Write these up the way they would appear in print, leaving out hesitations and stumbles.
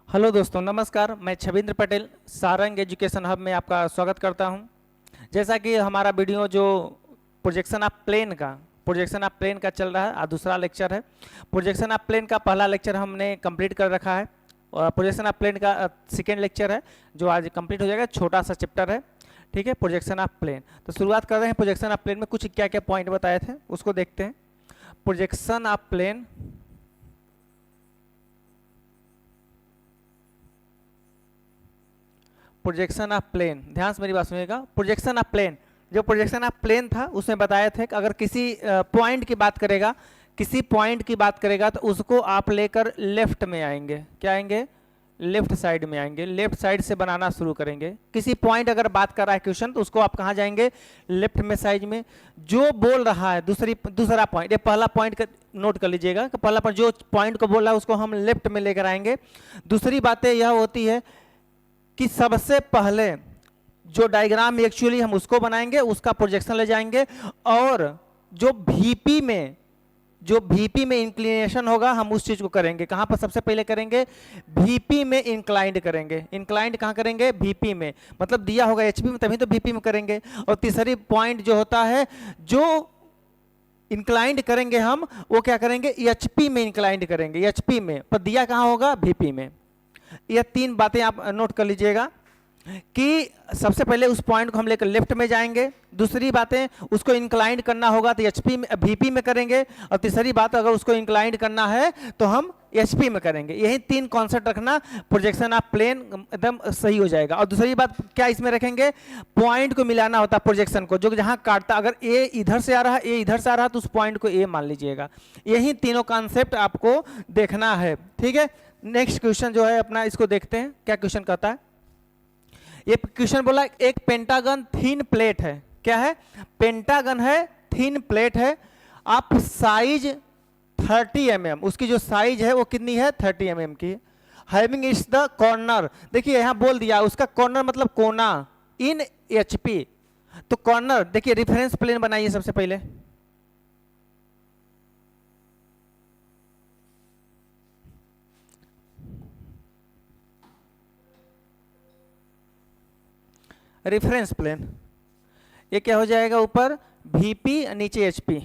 Hello दोस्तों, नमस्कार। मैं छविंद्र पटेल सारंग एजुकेशन हब में आपका स्वागत करता हूं। जैसा कि हमारा वीडियो जो प्रोजेक्शन ऑफ प्लेन का चल रहा है, आज दूसरा लेक्चर है। प्रोजेक्शन ऑफ प्लेन का पहला लेक्चर हमने कंप्लीट कर रखा है और प्रोजेक्शन ऑफ प्लेन का सेकेंड लेक्चर है जो आज कंप्लीट हो जाएगा। छोटा सा चैप्टर है, ठीक है, प्रोजेक्शन ऑफ प्लेन। तो शुरुआत कर रहे हैं। प्रोजेक्शन ऑफ प्लेन में कुछ क्या क्या पॉइंट बताए थे उसको देखते हैं। Projection of plane projection of plane, ध्यान से मेरी बात सुनिएगा। प्रोजेक्शन ऑफ प्लेन, जो प्रोजेक्शन ऑफ प्लेन था उसमें बताए थे कि अगर किसी पॉइंट की बात करेगा तो उसको आप लेकर लेफ्ट में आएंगे। क्या आएंगे? लेफ्ट साइड में आएंगे। लेफ्ट साइड से बनाना शुरू करेंगे। किसी पॉइंट अगर बात कर रहा है क्वेश्चन तो उसको आप कहाँ जाएंगे? लेफ्ट में साइड में। जो बोल रहा है दूसरा पॉइंट, ये पहला पॉइंट नोट कर लीजिएगा कि पहला पॉइंट जो पॉइंट को बोल रहा है उसको हम लेफ्ट में लेकर आएंगे। दूसरी बातें यह होती है कि सबसे पहले जो डायग्राम एक्चुअली हम उसको बनाएंगे, उसका प्रोजेक्शन ले जाएंगे और जो वीपी में इंक्लिनेशन होगा हम उस चीज को करेंगे। कहां पर सबसे पहले करेंगे? वीपी में इंक्लाइंड करेंगे। इंक्लाइंड कहां करेंगे? वीपी में, मतलब दिया होगा एचपी में तभी तो वीपी में करेंगे। और तीसरी पॉइंट जो होता है, जो इंक्लाइंड करेंगे हम वो क्या करेंगे? एचपी में इंक्लाइंड करेंगे। एचपी में पर दिया कहां होगा? वीपी में। यह तीन बातें आप नोट कर लीजिएगा कि सबसे पहले उस पॉइंट को हम लेकर लेफ्ट में जाएंगे। दूसरी बातें, उसको इंक्लाइंड करना होगा तो एचपी में वीपी में करेंगे। और तीसरी बात, अगर उसको इंक्लाइंड करना है तो हम एचपी में करेंगे। यही तीन कॉन्सेप्ट रखना, प्रोजेक्शन ऑफ प्लेन एकदम सही हो जाएगा। और दूसरी बात क्या इसमें रखेंगे? पॉइंट को मिलाना होता है प्रोजेक्शन को, जो जहां काटता, अगर ए इधर से आ रहा है, ए इधर से आ रहा है तो उस पॉइंट को ए मान लीजिएगा। यही तीनों कॉन्सेप्ट आपको देखना है, ठीक है। नेक्स्ट क्वेश्चन जो है अपना, इसको देखते हैं क्या क्वेश्चन कहता है। ये क्वेश्चन बोला एक पेंटागन थिन प्लेट है। क्या है? पेंटागन है, थिन प्लेट है। आप साइज 30 mm, उसकी जो साइज है वो कितनी है? 30 mm की। हैविंग इज द कॉर्नर, देखिए यहां बोल दिया उसका कॉर्नर मतलब कोना इन एचपी। तो कॉर्नर देखिए, रेफरेंस प्लेन बनाइए सबसे पहले। रेफरेंस प्लेन, ये क्या हो जाएगा? ऊपर वीपी, नीचे एचपी।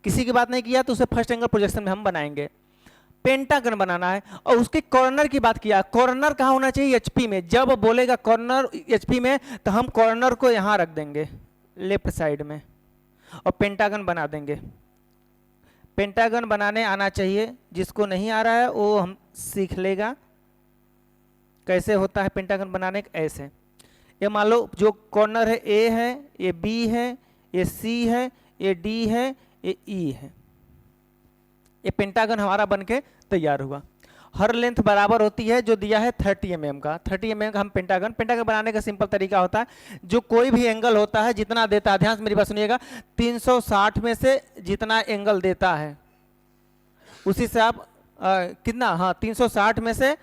किसी की बात नहीं किया तो उसे फर्स्ट एंगल प्रोजेक्शन में हम बनाएंगे। पेंटागन बनाना है और उसके कॉर्नर की बात किया। कॉर्नर कहाँ होना चाहिए? एचपी में। जब बोलेगा कॉर्नर एचपी में तो हम कॉर्नर को यहां रख देंगे लेफ्ट साइड में और पेंटागन बना देंगे। पेंटागन बनाने आना चाहिए, जिसको नहीं आ रहा है वो हम सीख लेगा कैसे होता है पेंटागन बनाने का। ऐसे ये मान लो जो कॉर्नर है ए है, ये बी है, ये सी है, ये डी है, ये ई है। ये पेंटागन हमारा बनके तैयार हुआ। हर लेंथ बराबर होती है, जो दिया है 30 mm का। 30 mm का हम पेंटागन बनाने का सिंपल तरीका होता है, जो कोई भी एंगल होता है जितना देता है, ध्यान से मेरी बात सुनिएगा, 360 में से जितना एंगल देता है उसी से आप कितना, हाँ 360 में से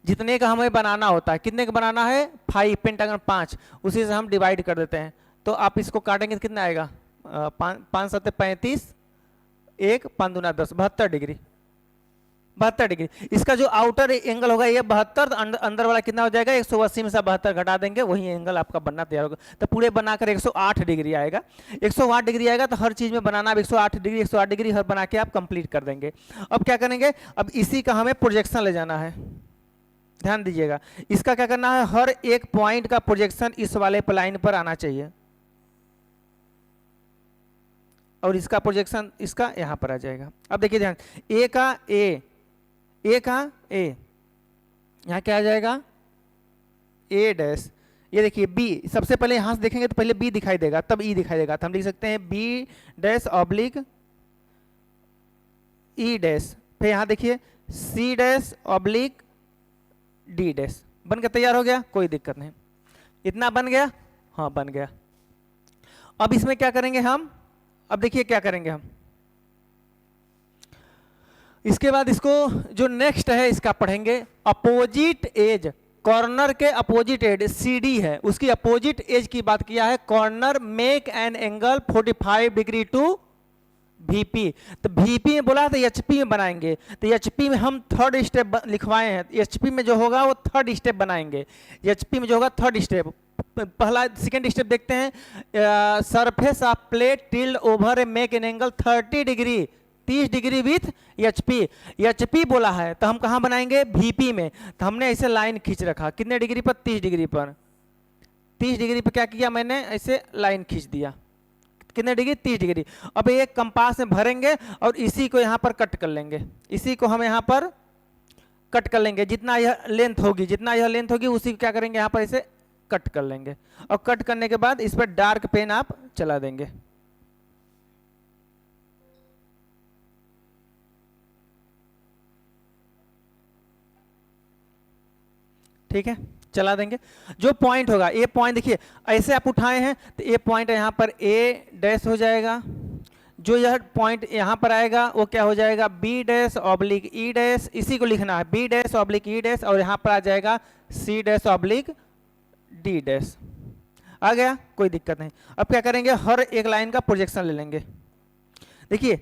जितने का हमें बनाना होता है, कितने का बनाना है? 5, पेंटागन 5, उसी से हम डिवाइड कर देते हैं। तो आप इसको काटेंगे तो कितना आएगा? 5 7 35, 1 5 दूना 10, 72 डिग्री। 72 डिग्री। इसका जो आउटर एंगल होगा ये 72, अंदर वाला कितना हो जाएगा? 180 में से 72 घटा देंगे, वही एंगल आपका बनना तैयार होगा। तो पूरे बनाकर 108 डिग्री आएगा। 108 डिग्री आएगा तो हर चीज में बनाना, अब 108 डिग्री हर बना के आप कंप्लीट कर देंगे। अब क्या करेंगे? अब इसी का हमें प्रोजेक्शन ले जाना है। ध्यान दीजिएगा, इसका क्या करना है? हर एक पॉइंट का प्रोजेक्शन इस वाले लाइन पर आना चाहिए और इसका प्रोजेक्शन इसका यहां पर आ जाएगा। अब देखिए ध्यान, ए का ए, यहां क्या आ जाएगा? ए डैश। ये देखिए बी, सबसे पहले यहां से देखेंगे तो पहले बी दिखाई देगा, तब ई दिखाई देगा। तो हम लिख सकते हैं B dash oblique E dash. फिर यहां देखिए C dash oblique D dash. बनकर तैयार हो गया, कोई दिक्कत नहीं। इतना बन गया? हाँ बन गया। अब इसमें क्या करेंगे हम? अब देखिए क्या करेंगे हम। इसके बाद इसको जो नेक्स्ट है इसका पढ़ेंगे। अपोजिट एज, कॉर्नर के अपोजिट एज CD है, उसकी अपोजिट एज की बात किया है। Corner make an angle 45 degree to VP, तो VP में बोला तो HP में बनाएंगे, तो HP में हम थर्ड स्टेप लिखवाए हैं, HP में जो होगा वो थर्ड स्टेप बनाएंगे, HP में जो होगा थर्ड स्टेप। पहला सेकंड स्टेप देखते हैं, surface of plate tilde over A make an angle 30 degree 30 degree with HP बोला है, तो हम कहाँ बनाएंगे VP में, तो हमने ऐसे लाइन खींच रखा, कितने डिग्री पर, 30 डिग्री पर, 30 डिग्री पर क्या किया मैंने, ऐसे लाइन खींच दिया, कितने डिग्री, 30 डिग्री। अब एक कंपास में भरेंगे और इसी को यहाँ पर कट कर लेंगे, इसी को हम यहाँ पर कट कर लेंगे, जितना यह लेंथ होगी उसी को क्या करेंगे, यहाँ पर इसे कट कर लेंगे, और कट करने के बाद इस पर डार्क पेन आप चला देंगे। ठीक है, चला देंगे। जो पॉइंट होगा, ए पॉइंट देखिए ऐसे आप उठाए हैं, तो ए पॉइंट यहाँ पर ए डैश हो जाएगा, जो यह पॉइंट यहाँ पर आएगा वो क्या हो जाएगा, B dash oblique E dash, इसी को लिखना है, B dash oblique E dash, और यहाँ पर आ जाएगा C dash oblique D dash. आ गया, कोई दिक्कत नहीं। अब क्या करेंगे, हर एक लाइन का प्रोजेक्शन ले लेंगे। देखिए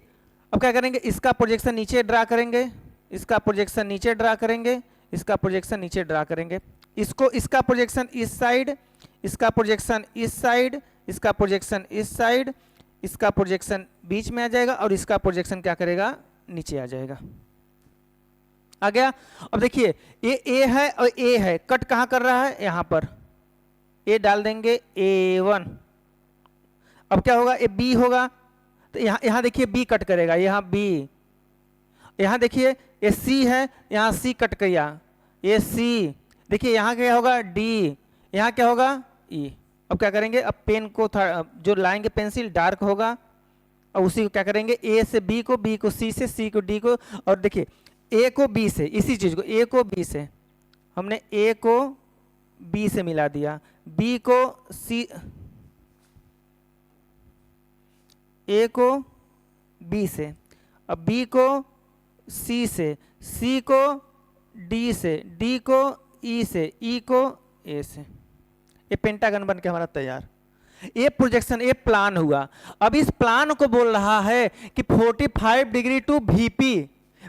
अब क्या करेंगे, इसका प्रोजेक्शन नीचे ड्रा करेंगे, इसका प्रोजेक्शन नीचे ड्रा करेंगे, इसका प्रोजेक्शन नीचे ड्रा करेंगे, इसको, इसका प्रोजेक्शन इस साइड, इसका प्रोजेक्शन इस साइड, इसका प्रोजेक्शन इस साइड, इसका प्रोजेक्शन बीच में आ जाएगा, और इसका प्रोजेक्शन क्या करेगा, नीचे आ जाएगा। आ गया। अब देखिए ये ए है और ए है, कट कहाँ कर रहा है, यहाँ पर ए डाल देंगे A1। अब क्या होगा, ए बी होगा, तो यहाँ देखिए बी कट करेगा, यहाँ बी, यहाँ देखिए ये सी है, यहाँ सी कट किया, ये सी, देखिए यहाँ क्या होगा डी, यहाँ क्या होगा ई। अब क्या करेंगे, अब पेन को जो लाएंगे पेंसिल डार्क होगा, और उसी को क्या करेंगे, ए से बी को, बी को सी से, सी को डी को, और देखिए ए को बी से, इसी चीज को ए को बी से, हमने ए को बी से मिला दिया, बी को सी, ए को बी से, अब बी को सी से, सी को डी से, डी को ई से, ई को ए से, ये पेंटागन बन के हमारा तैयार। ये प्रोजेक्शन, ये प्लान हुआ। अब इस प्लान को बोल रहा है कि 45 डिग्री टू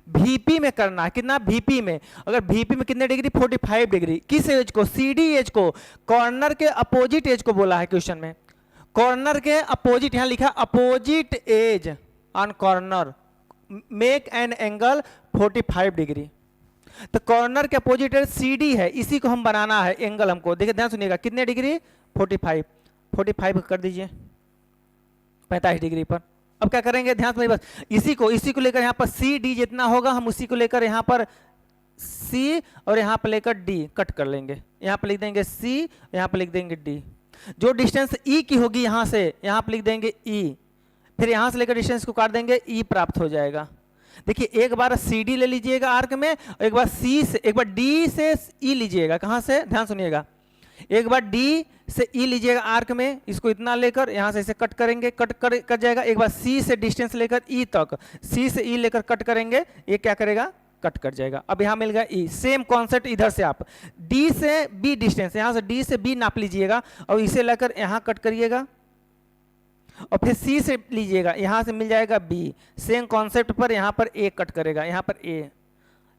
VP में करना है, कितना VP में, अगर VP में कितने डिग्री, 45 डिग्री, किस एज को, CD एज को, कॉर्नर के अपोजिट एज को बोला है क्वेश्चन में, कॉर्नर के अपोजिट, यहां लिखा opposite edge on corner make an angle 45 degree, तो कॉर्नर के अपोजिट एज CD है, इसी को हम बनाना है एंगल हमको। देखिए ध्यान सुनिएगा, कितने डिग्री, 45 कर दीजिए 45 डिग्री पर। अब क्या करेंगे, ध्यान से बस इसी को लेकर यहाँ पर CD जितना होगा हम उसी को लेकर यहाँ पर C और यहाँ पर लेकर D कट कर लेंगे, यहाँ पर लिख देंगे C, यहाँ पर लिख देंगे D। जो डिस्टेंस E की होगी यहाँ से, यहाँ पर लिख देंगे E, फिर यहाँ से लेकर डिस्टेंस को काट देंगे, E प्राप्त हो जाएगा। देखिए एक बार CD ले लीजिएगा आर्क में, और एक बार C से, एक बार D से E लीजिएगा, कहाँ से, ध्यान सुनिएगा, एक बार D से E लीजिएगा आर्क में, इसको इतना लेकर यहाँ से इसे कट करेंगे, कट जाएगा। एक बार C से डिस्टेंस लेकर E तक, C से E लेकर कट करेंगे, ये क्या करेगा, कट कर जाएगा। अब यहाँ मिल गया E। सेम कॉन्सेप्ट इधर से आप D से B डिस्टेंस, यहाँ से D से B नाप लीजिएगा और इसे लेकर यहाँ कट करिएगा, और फिर C से लीजिएगा, यहाँ से मिल जाएगा B। सेम कॉन्सेप्ट पर यहाँ पर A कट करेगा, यहाँ पर A,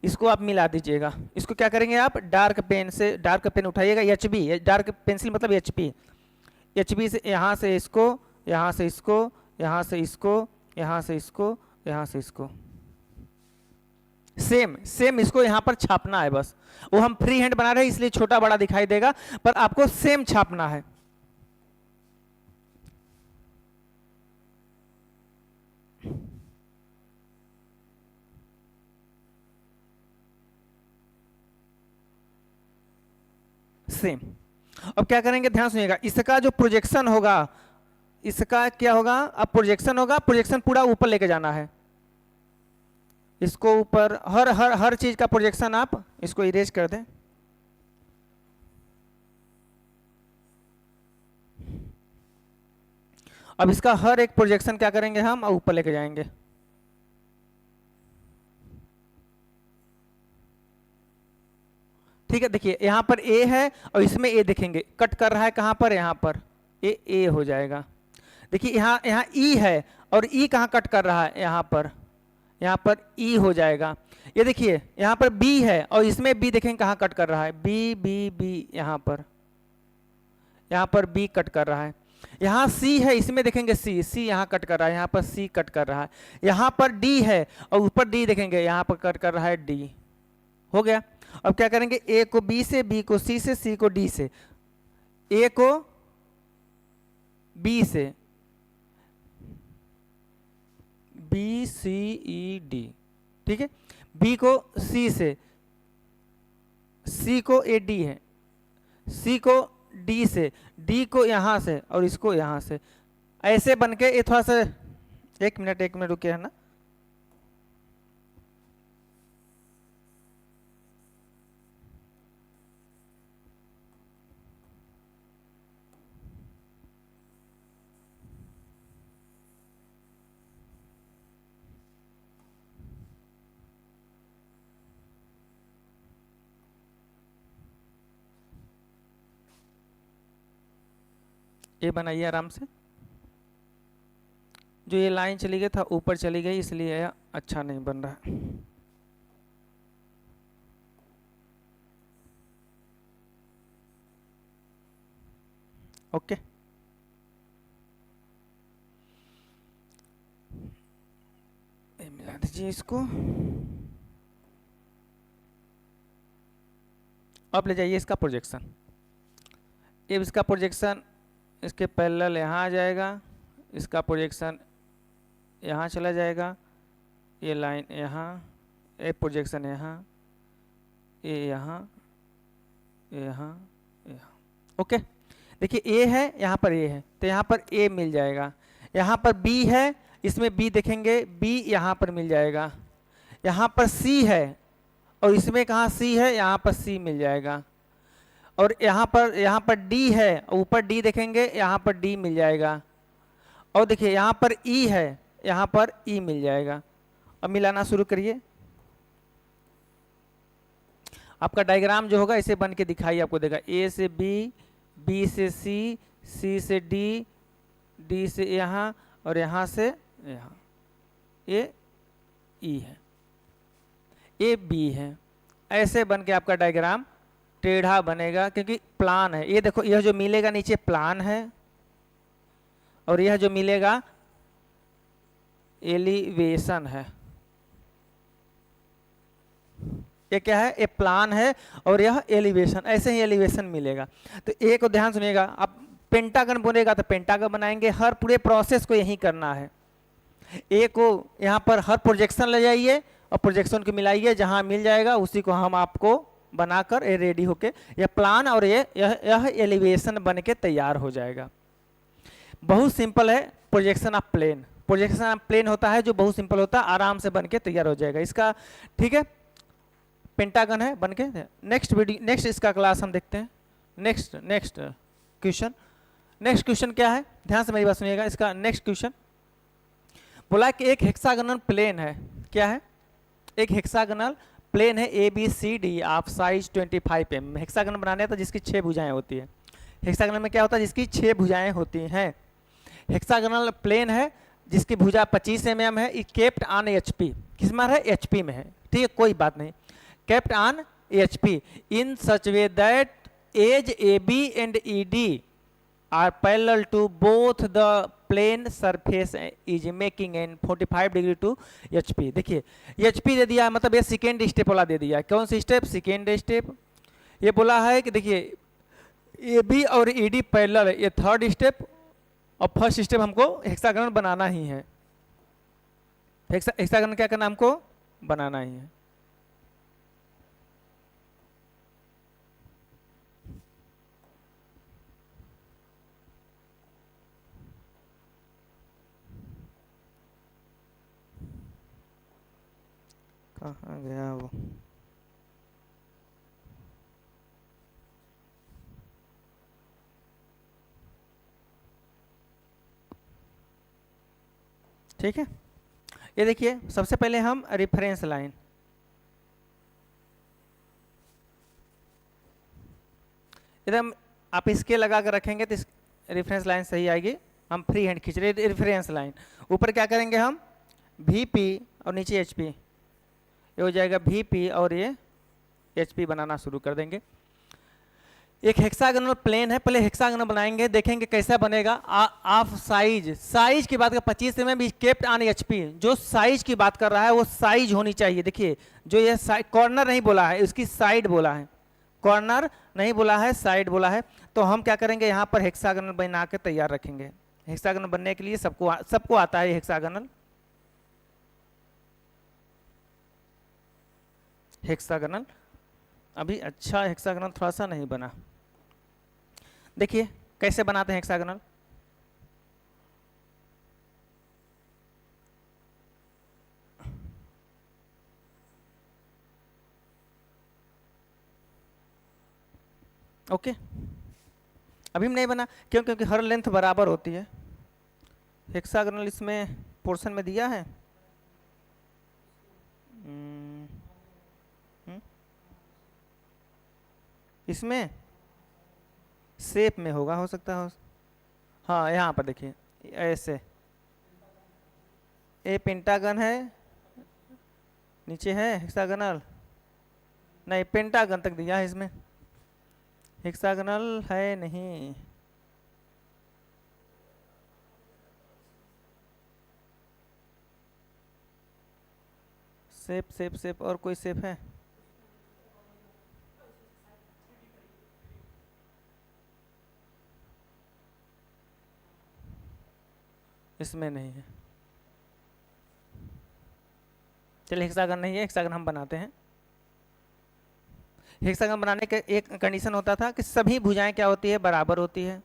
इसको आप मिला दीजिएगा। इसको क्या करेंगे आप, डार्क पेन से, डार्क पेन उठाइएगा, HB, डार्क पेंसिल मतलब HB से यहाँ से इसको, यहाँ से इसको, यहाँ से इसको, यहाँ से इसको, यहाँ से इसको, सेम इसको यहाँ पर छापना है। बस वो हम फ्री हैंड बना रहे हैं इसलिए छोटा बड़ा दिखाई देगा, पर आपको सेम छापना है। सेम। अब क्या करेंगे, ध्यान सुनिएगा, इसका जो प्रोजेक्शन होगा, इसका क्या होगा, अब प्रोजेक्शन होगा, प्रोजेक्शन पूरा ऊपर लेके जाना है, इसको ऊपर, हर चीज का प्रोजेक्शन आप इसको इरेज कर दें। अब इसका हर एक प्रोजेक्शन क्या करेंगे हम, ऊपर लेके जाएंगे। ठीक है, देखिए यहाँ पर A है और इसमें A देखेंगे, कट कर रहा है कहाँ पर, यहाँ पर, ए हो जाएगा। देखिए यहाँ यहाँ ई है और ई कहाँ कट कर रहा है, यहाँ पर ई हो जाएगा। ये देखिए यहाँ पर बी है और इसमें बी देखेंगे कहाँ कट कर रहा है, बी बी बी, यहाँ पर बी कट कर रहा है। यहाँ सी है, इसमें देखेंगे सी, सी यहाँ कट कर रहा है, यहाँ पर सी कट कर रहा है। यहाँ पर डी है और ऊपर डी देखेंगे यहाँ पर कट कर रहा है डी। हो गया। अब क्या करेंगे, ए को बी से, बी को सी से, सी को डी से, ए को बी से, बी सी ई डी, ठीक है। बी को सी से, सी को ए डी है, सी को डी से, डी को यहां से और इसको यहां से, ऐसे बन के ये थोड़ा सा, एक मिनट रुके है ना। ये बनाइए आराम से। जो ये लाइन चली गई था ऊपर चली गई, इसलिए यह अच्छा नहीं बन रहा है। ओके, मिला दीजिए इसको। अब ले जाइए इसका प्रोजेक्शन। अब इसका प्रोजेक्शन इसके पैरेलल यहाँ आ जाएगा, इसका प्रोजेक्शन यहाँ चला जाएगा, ये लाइन यहाँ, ये प्रोजेक्शन यहाँ, ये यहाँ, यहाँ, यहाँ। ओके, देखिए ए है, यहाँ पर ए है, तो यहाँ पर ए मिल जाएगा। यहाँ पर बी है, इसमें बी देखेंगे, बी यहाँ पर मिल जाएगा। यहाँ पर सी है और इसमें कहाँ सी है, यहाँ पर सी मिल जाएगा। और यहाँ पर डी है, ऊपर डी देखेंगे, यहाँ पर डी मिल जाएगा। और देखिए यहाँ पर ई है, यहाँ पर ई मिल जाएगा। अब मिलाना शुरू करिए। आपका डायग्राम जो होगा इसे बन के दिखाई आपको देगा, ए से बी, बी से सी, सी से डी, डी से यहाँ और यहाँ से यहाँ। ये ई है, ये बी है। ऐसे बन के आपका डायग्राम टेढ़ा बनेगा, क्योंकि प्लान है। ये देखो, यह जो मिलेगा नीचे प्लान है और यह जो मिलेगा एलिवेशन है। ये क्या है, ये प्लान है और यह एलिवेशन, ऐसे ही एलिवेशन मिलेगा। तो ए को ध्यान सुनिएगा, आप पेंटागन बनेगा तो पेंटागन बनाएंगे, हर पूरे प्रोसेस को यही करना है। ए को यहाँ पर हर प्रोजेक्शन ले जाइए और प्रोजेक्शन को मिलाइए, जहां मिल जाएगा उसी को हम आपको बनाकर ये रेडी होके यह प्लान और यह एलिवेशन बन के तैयार हो जाएगा। बहुत सिंपल है projection of plane. Projection of plane होता है जो बहुत सिंपल होता है, आराम से बन के तैयार हो जाएगा इसका, ठीक है। पेंटागन है बन के। नेक्स्ट इसका क्लास हम देखते हैं। नेक्स्ट क्वेश्चन क्या है, ध्यान से मेरी बात सुनिएगा। इसका नेक्स्ट क्वेश्चन बोला कि एक हेक्सागोनल प्लेन है। क्या है, एक हेक्सागोनल प्लेन है A B C D of size 25 mm। Hexagonal बनाने तो जिसकी 6 भुजाएं होती है। हेक्सागोनल में क्या होता है, जिसकी 6 भुजाएं होती हैं। हेक्सागोनल प्लेन है जिसकी भुजा 25 mm है। ई केप्ट ऑन एचपी, किस में है, एचपी में है, ठीक है, कोई बात नहीं। Kept on HP in such way that edge A B and E D are parallel to both the plane surface is making an 45 degree to HP. देखिए एचपी दे दिया, मतलब ये सेकेंड स्टेप वाला दे दिया। कौन सी स्टेप, सेकेंड स्टेप। ये बोला है कि देखिए ए बी और ई डी पैरेलल है, ये थर्ड स्टेप। और फर्स्ट स्टेप हमको हेक्सागोनल बनाना ही है। हेक्सागोनल क्या करना, हमको बनाना ही है। कहाँ गया वो, ठीक है। ये देखिए सबसे पहले हम रेफरेंस लाइन, एकदम आप इसके लगा कर रखेंगे तो रेफरेंस लाइन सही आएगी। हम फ्री हैंड खींच रहे रेफरेंस लाइन। ऊपर क्या करेंगे हम VP और नीचे HP, ये हो जाएगा VP और ये HP बनाना शुरू कर देंगे। एक हेक्सागोनल प्लेन है, पहले हेक्सागोनल बनाएंगे, देखेंगे कैसा बनेगा। ऑफ साइज की बात कर 25 mm केप्ट ऑन HP, जो साइज की बात कर रहा है वो साइज होनी चाहिए। देखिए जो ये कॉर्नर नहीं बोला है, उसकी साइड बोला है, कॉर्नर नहीं बोला है, साइड बोला है। तो हम क्या करेंगे यहाँ पर हेक्सागोनल बना के तैयार रखेंगे। हेक्सागोनल बनने के लिए सबको आता है हेक्सागोनल। हेक्सागोनल अभी अच्छा हेक्सागोनल थोड़ा सा नहीं बना। देखिए कैसे बनाते हैं हेक्सागोनल। ओके अभी नहीं बना, क्यों? क्योंकि हर लेंथ बराबर होती है। हेक्सागोनल इसमें पोर्शन में दिया है, इसमें शेप में होगा, हो सकता है। हाँ यहाँ पर देखिए ऐसे, ये पेंटागन है, नीचे है हेक्सागोनल, नहीं पेंटागन तक दिया है, इसमें हेक्सागोनल है नहीं। शेप और कोई शेप है? इसमें नहीं है। चलिए हेक्सागन नहीं है, हेक्सागन हम बनाते हैं। हेक्सागन बनाने का एक कंडीशन होता था कि सभी भुजाएं क्या होती है, बराबर होती है।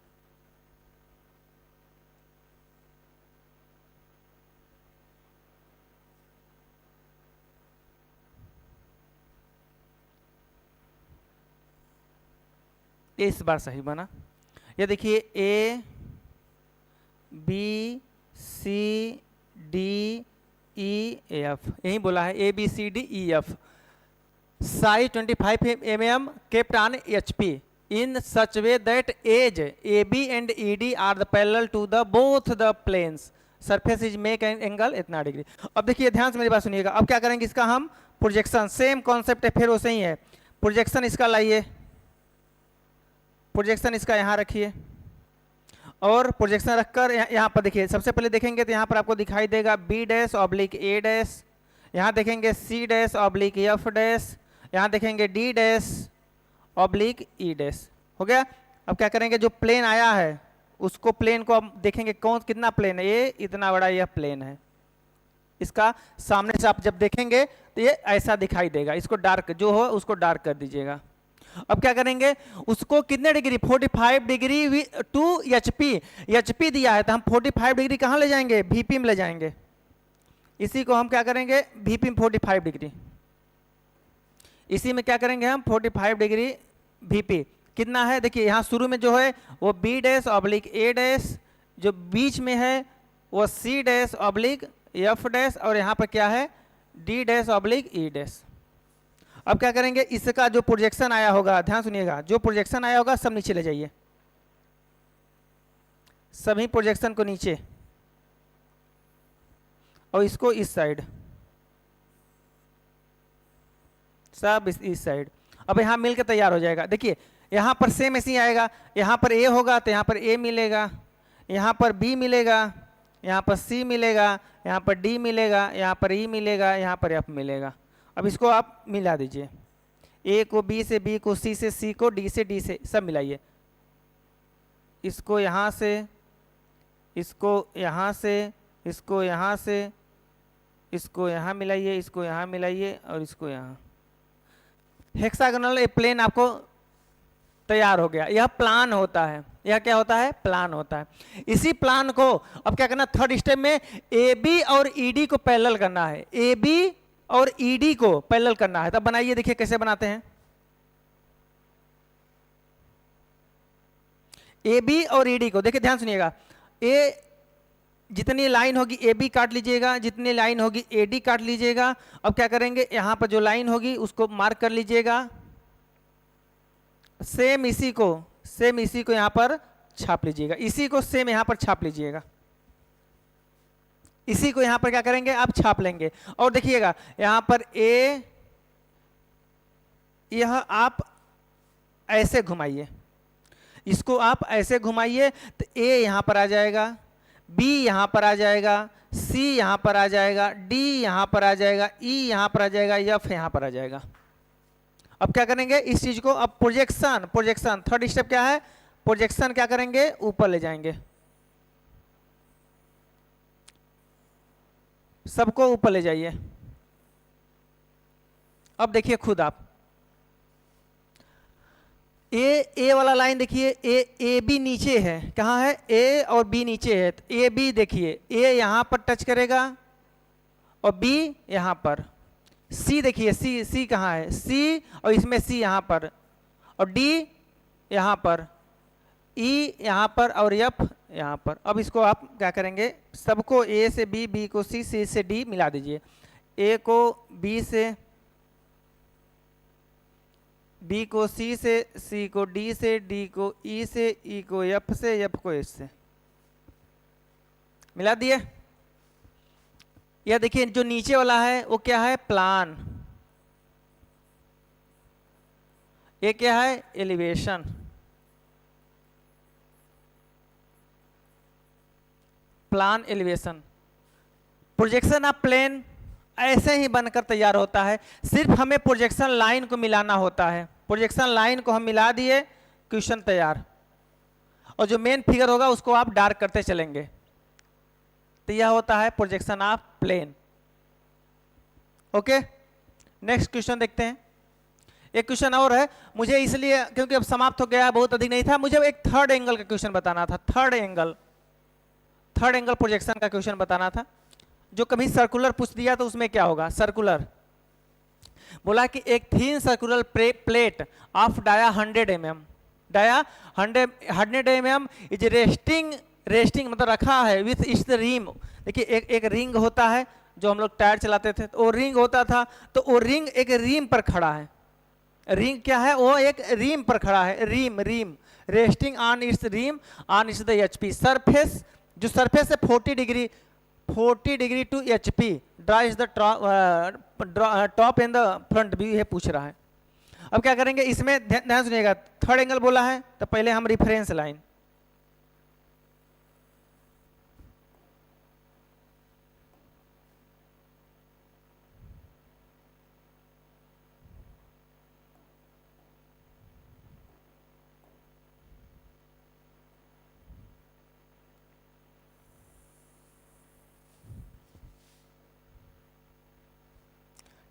इस बार सही बना। ये देखिए A B C D E F, यही बोला है A B C D E F। Size 25 mm kept on HP in such way that edge AB and ED are the parallel to the both the planes, surface is make an angle इतना degree. अब देखिए ध्यान से मेरी बात सुनिएगा। अब क्या करेंगे, इसका हम प्रोजेक्शन, सेम कॉन्सेप्ट है, फिर वैसे ही है। प्रोजेक्शन इसका लाइए, प्रोजेक्शन इसका यहाँ रखिए, और प्रोजेक्शन रखकर यहाँ पर देखिए, सबसे पहले देखेंगे तो यहाँ पर आपको दिखाई देगा B'/A', यहाँ देखेंगे C'/F', यहाँ देखेंगे D'/E'। हो गया। अब क्या करेंगे, जो प्लेन आया है उसको, प्लेन को अब देखेंगे कौन कितना प्लेन है, ये इतना बड़ा यह प्लेन है। इसका सामने से आप जब देखेंगे तो ये ऐसा दिखाई देगा। इसको डार्क जो हो उसको डार्क कर दीजिएगा। अब क्या करेंगे, उसको कितने डिग्री, 45 डिग्री टू HP दिया है, तो हम 45 डिग्री कहाँ ले जाएंगे, VP में ले जाएंगे। इसी को हम क्या करेंगे, VP में 45 डिग्री, इसी में क्या करेंगे हम 45 डिग्री VP। कितना है देखिए, यहाँ शुरू में जो है वो B'/A', जो बीच में है वो C'/F', और यहाँ पर क्या है D'/E'। अब क्या करेंगे, इसका जो प्रोजेक्शन आया होगा, ध्यान सुनिएगा, जो प्रोजेक्शन आया होगा सब नीचे ले जाइए, सभी प्रोजेक्शन को नीचे, और इसको इस साइड, सब इस साइड। अब यहाँ मिलकर तैयार हो जाएगा। देखिए यहाँ पर सेम ऐसे ही आएगा, यहाँ पर A होगा तो यहाँ पर A मिलेगा, यहाँ पर B मिलेगा, यहाँ पर C मिलेगा, यहाँ पर D मिलेगा, यहाँ पर E मिलेगा, यहाँ पर F मिलेगा। अब इसको आप मिला दीजिए, A को B से, B को C से, C को D से, D से, सब मिलाइए। इसको यहाँ से, इसको यहाँ से, इसको यहाँ से, इसको यहाँ मिलाइए, इसको यहाँ मिलाइए, और इसको यहाँ। हेक्सागोनल ए प्लेन आपको तैयार हो गया। यह प्लान होता है, यह क्या होता है, प्लान होता है। इसी प्लान को अब क्या करना, थर्ड स्टेप में AB और ED को पैरेलल करना है, AB और ED को पैरेलल करना है। तब बनाइए, देखिए कैसे बनाते हैं। AB और ED को देखिए, ध्यान सुनिएगा, A जितनी लाइन होगी AB काट लीजिएगा, जितनी लाइन होगी AD काट लीजिएगा। अब क्या करेंगे, यहां पर जो लाइन होगी उसको मार्क कर लीजिएगा, सेम इसी को यहां पर छाप लीजिएगा, इसी को सेम यहाँ पर छाप लीजिएगा, इसी को यहाँ पर क्या करेंगे आप छाप लेंगे। और देखिएगा यहाँ पर ए, यह आप ऐसे घुमाइए, इसको आप ऐसे घुमाइए तो ए यहाँ पर आ जाएगा, बी यहाँ पर आ जाएगा, सी यहाँ पर आ जाएगा, डी यहाँ पर आ जाएगा, ई यहाँ पर आ जाएगा, एफ यहाँ पर आ जाएगा। अब क्या करेंगे इस चीज को, अब प्रोजेक्शन, प्रोजेक्शन थर्ड स्टेप क्या है, प्रोजेक्शन क्या करेंगे ऊपर ले जाएंगे, सबको ऊपर ले जाइए। अब देखिए खुद आप ए वाला लाइन देखिए, ए बी नीचे है, कहाँ है ए और बी नीचे है, तो ए बी देखिए ए यहां पर टच करेगा और बी यहां पर, सी देखिए सी कहाँ है, सी और इसमें सी यहां पर, और डी यहां पर, ई यहां पर और एफ यहां पर। अब इसको आप क्या करेंगे, सबको ए से बी, बी को सी, सी से डी मिला दीजिए, ए को बी से, बी को सी से, सी को डी से, डी को ई से, ई को एफ से, एफ को एस से मिला दिए। यह देखिए जो नीचे वाला है वो क्या है प्लान, ये क्या है elevation, plan elevation. Projection of plane ऐसे ही बनकर तैयार होता है, सिर्फ हमें प्रोजेक्शन लाइन को मिलाना होता है, प्रोजेक्शन लाइन को हम मिला दिए, क्वेश्चन तैयार। और जो मेन फिगर होगा उसको आप डार्क करते चलेंगे, तो यह होता है projection of plane. Okay, next question देखते हैं। एक क्वेश्चन और है, मुझे इसलिए क्योंकि अब समाप्त हो गया, बहुत अधिक नहीं था, मुझे एक थर्ड एंगल का क्वेश्चन बताना था, थर्ड एंगल प्रोजेक्शन का क्वेश्चन बताना था। जो कभी सर्कुलर पूछ दिया तो उसमें क्या होगा, सर्कुलर बोला कि एक thin circular plate of dia 100 mm, dia 100 mm is resting मतलब रखा है विथ इस रिम। देखिए एक रिंग होता है जो हम लोग टायर चलाते थे, तो वो रिंग होता था, तो वो रिंग एक रिम पर खड़ा है, रिंग क्या है वो एक रिम पर खड़ा है, rim resting on its rim on its the HP surface, जो सरफेस है 40 degree to HP, draw is the top and the front view, ये पूछ रहा है। अब क्या करेंगे इसमें ध्यान सुनिएगा, थर्ड एंगल बोला है तो पहले हम रिफरेंस लाइन,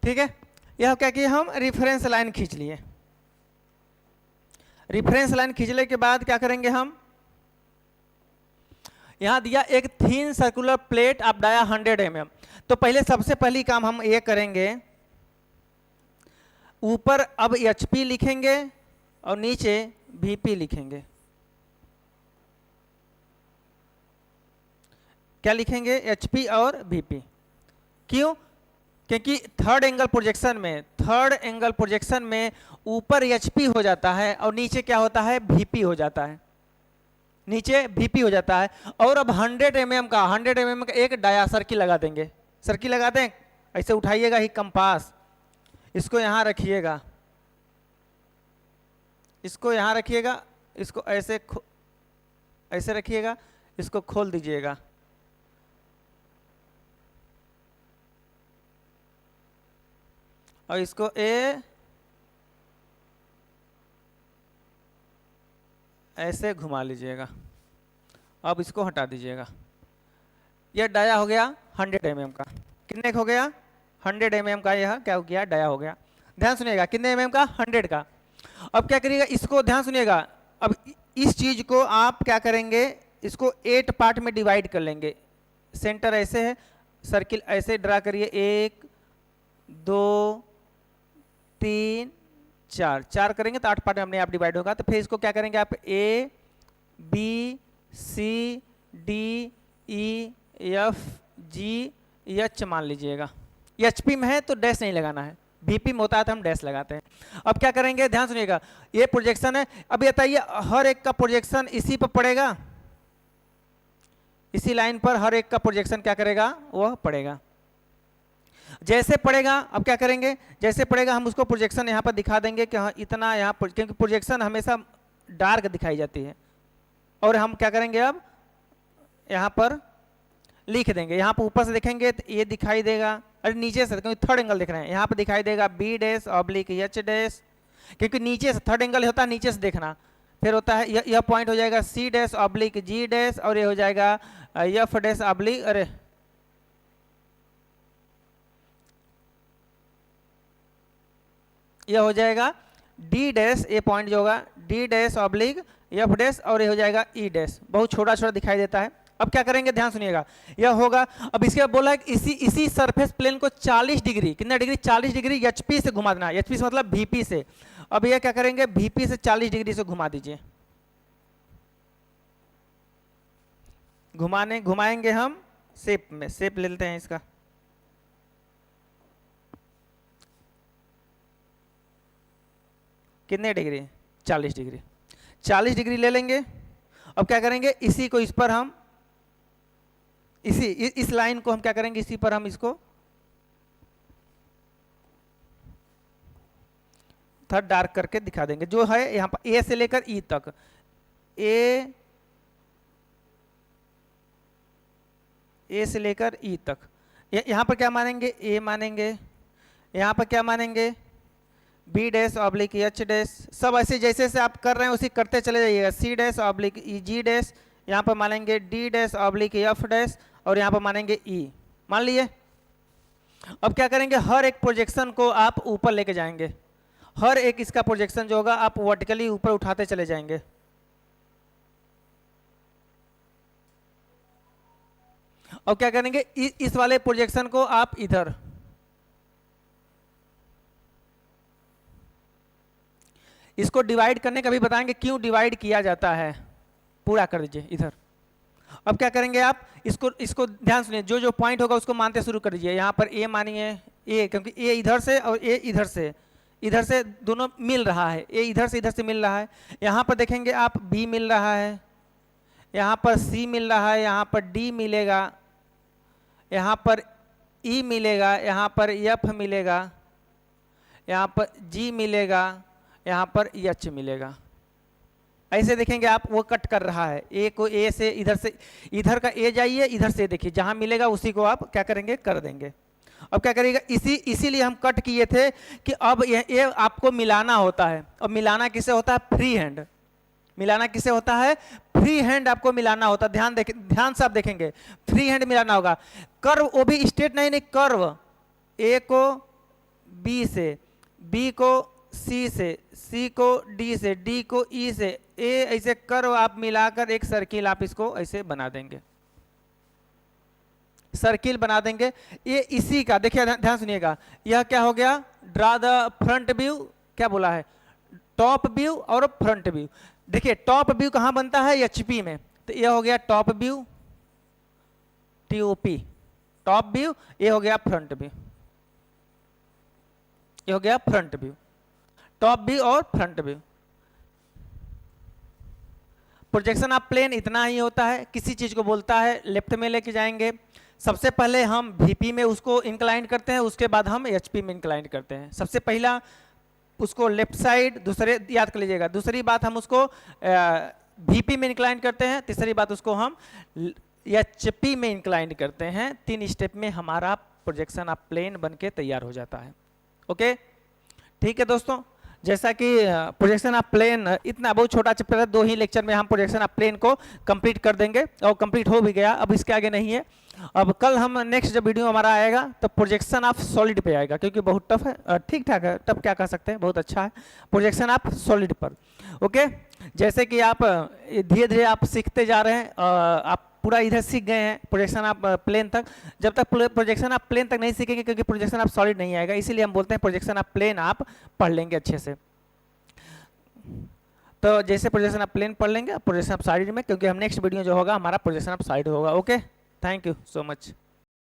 ठीक है। यह क्या किया हम रिफरेंस लाइन खींच लिए, रिफरेंस लाइन खींचने के बाद क्या करेंगे हम, यहां दिया एक thin circular plate of dia 100 mm, तो पहले सबसे पहली काम हम ये करेंगे, ऊपर अब एचपी लिखेंगे और नीचे वीपी लिखेंगे। क्या लिखेंगे एचपी और वीपी, क्यों, क्योंकि थर्ड एंगल प्रोजेक्शन में ऊपर एचपी हो जाता है और नीचे क्या होता है वीपी हो जाता है, नीचे वीपी हो जाता है। और अब 100 mm का एक डाया सर्किल लगा देंगे, सर्किल लगा दें, ऐसे उठाइएगा ही कंपास, इसको यहाँ रखिएगा, इसको यहाँ रखिएगा, इसको ऐसे रखिएगा, इसको खोल दीजिएगा, और इसको ऐसे घुमा लीजिएगा। अब इसको हटा दीजिएगा। यह डाया हो गया 100 mm का, कितने का हो गया 100 mm का, यह क्या हो गया डाया हो गया। ध्यान सुनिएगा कितने mm का 100 का। अब क्या करिएगा इसको, ध्यान सुनिएगा, अब इस चीज को आप क्या करेंगे, इसको 8 पार्ट में डिवाइड कर लेंगे। सेंटर ऐसे है, सर्किल ऐसे ड्रा करिए, 1 2 3 4 करेंगे तो 8 पार्ट में अपने आप डिवाइड होगा। तो फिर इसको क्या करेंगे आप, A B C D E F G H मान लीजिएगा, एचपी में है तो डैश नहीं लगाना है, VP में होता है तो हम डैश लगाते हैं। अब क्या करेंगे, ध्यान सुनिएगा, ये प्रोजेक्शन है। अब बताइए हर एक का प्रोजेक्शन इसी पर पड़ेगा, इसी लाइन पर हर एक का प्रोजेक्शन क्या करेगा, वह पड़ेगा। जैसे पड़ेगा, अब क्या करेंगे, जैसे पड़ेगा हम उसको प्रोजेक्शन यहाँ पर दिखा देंगे कि हाँ इतना यहाँ, क्योंकि प्रोजेक्शन हमेशा डार्क दिखाई जाती है। और हम क्या करेंगे, अब यहाँ पर लिख देंगे, यहाँ पर ऊपर से देखेंगे तो ये दिखाई देगा, अरे नीचे से क्योंकि थर्ड एंगल दिख रहे हैं, यहाँ पर दिखाई देगा B dash oblique H dash, क्योंकि नीचे से थर्ड एंगल होता है, नीचे से देखना। फिर होता है यह पॉइंट हो जाएगा C dash oblique G dash, और ये हो जाएगा F डैश ऑब्लिक, अरे यह हो जाएगा D डैश, ये पॉइंट जो होगा D dash oblique F dash, और ये हो जाएगा E डैश। बहुत छोटा छोटा दिखाई देता है। अब क्या करेंगे, ध्यान सुनिएगा, यह होगा। अब इसके बाद बोला है कि इसी सरफेस प्लेन को 40 डिग्री, कितना डिग्री, 40 डिग्री HP से घुमा देना। HP से मतलब VP से। अब यह क्या करेंगे, VP से 40 डिग्री से घुमा दीजिए। घुमाएंगे हम शेप में, शेप ले लेते हैं इसका, कितने डिग्री, 40 डिग्री, 40 डिग्री ले लेंगे। अब क्या करेंगे, इसी को इस पर हम इस लाइन को हम क्या करेंगे, इसी पर हम इसको थोड़ा डार्क करके दिखा देंगे। जो है यहाँ पर A से लेकर E तक, A से लेकर E तक, यहाँ पर क्या मानेंगे, A मानेंगे, यहाँ पर क्या मानेंगे, B dash oblique H dash. सब ऐसे जैसे जैसे आप कर रहे हैं उसी करते चले जाइएगा। C dash oblique G dash, यहाँ पर मानेंगे D dash oblique F dash, और यहाँ पर मानेंगे E, मान लिए। अब क्या करेंगे, हर एक प्रोजेक्शन को आप ऊपर लेके जाएंगे, हर एक इसका प्रोजेक्शन जो होगा आप वर्टिकली ऊपर उठाते चले जाएंगे। और क्या करेंगे, इस वाले प्रोजेक्शन को आप इधर, इसको डिवाइड करने का भी बताएंगे क्यों डिवाइड किया जाता है, पूरा कर दीजिए इधर। अब क्या करेंगे आप, इसको ध्यान सुनिए, जो जो पॉइंट होगा उसको मानते शुरू कर दीजिए। यहाँ पर A मानिए, A क्योंकि A इधर से और A इधर से दोनों मिल रहा है, A इधर से मिल रहा है। यहाँ पर देखेंगे आप B मिल रहा है, यहाँ पर C मिल रहा है, यहाँ पर D मिलेगा, यहाँ पर E मिलेगा, यहाँ पर F मिलेगा, यहाँ पर G मिलेगा, यहाँ पर H मिलेगा। ऐसे देखेंगे आप, वो कट कर रहा है A को, A से इधर का A जाइए, इधर से देखिए जहां मिलेगा उसी को आप क्या करेंगे, कर देंगे। अब क्या करिएगा, इसीलिए हम कट किए थे कि अब ये आपको मिलाना होता है। और मिलाना किसे होता है, फ्री हैंड। मिलाना किसे होता है, फ्री हैंड आपको मिलाना होता है। ध्यान से आप देखेंगे, फ्री हैंड मिलाना होगा। कर्व, वो भी स्ट्रेट नहीं, कर्व, A को B से, B को C से, C को D से, D को E से, A, ऐसे कर्व आप मिलाकर एक सर्किल आप इसको ऐसे बना देंगे, सर्किल बना देंगे। ये इसी का देखिए, ध्यान सुनिएगा, यह क्या हो गया, ड्रा द फ्रंट व्यू, क्या बोला है, टॉप व्यू और फ्रंट व्यू। देखिए टॉप व्यू कहाँ बनता है, HP में, तो यह हो गया top view, TOP, top view. ये हो गया फ्रंट व्यू, ये हो गया फ्रंट व्यू, टॉप व्यू और front view. Projection of plane इतना ही होता है। किसी चीज को बोलता है लेफ्ट में लेके जाएंगे, सबसे पहले हम VP में उसको इंक्लाइन करते हैं, उसके बाद हम HP में इंक्लाइन करते हैं। सबसे पहला उसको लेफ्ट साइड, दूसरे याद कर लीजिएगा, दूसरी बात हम उसको VP में इंक्लाइन करते हैं, तीसरी बात उसको हम HP में इंक्लाइन करते हैं। 3 स्टेप में हमारा प्रोजेक्शन ऑफ प्लेन बन के तैयार हो जाता है। ओके, ठीक है दोस्तों, जैसा कि प्रोजेक्शन ऑफ प्लेन इतना बहुत छोटा चैप्टर है, 2 ही लेक्चर में हम प्रोजेक्शन ऑफ प्लेन को कंप्लीट कर देंगे, और कंप्लीट हो भी गया, अब इसके आगे नहीं है। अब कल हम नेक्स्ट जब वीडियो हमारा आएगा तो प्रोजेक्शन ऑफ सॉलिड पे आएगा, क्योंकि बहुत टफ है, ठीक ठाक है, टफ क्या कह सकते हैं, बहुत अच्छा है प्रोजेक्शन ऑफ सॉलिड पर। ओके, जैसे कि आप धीरे धीरे आप सीखते जा रहे हैं, आप पूरा इधर सीख गए हैं प्रोजेक्शन ऑफ प्लेन तक। जब तक प्रोजेक्शन ऑफ प्लेन तक नहीं सीखेंगे, क्योंकि प्रोजेक्शन ऑफ सॉलिड नहीं आएगा, इसीलिए हम बोलते हैं प्रोजेक्शन ऑफ प्लेन आप पढ़ लेंगे अच्छे से। तो जैसे प्रोजेक्शन ऑफ प्लेन पढ़ लेंगे, प्रोजेक्शन ऑफ सॉलिड में, क्योंकि हम नेक्स्ट वीडियो जो होगा हमारा प्रोजेक्शन ऑफ सॉलिड होगा। Okay, thank you so much.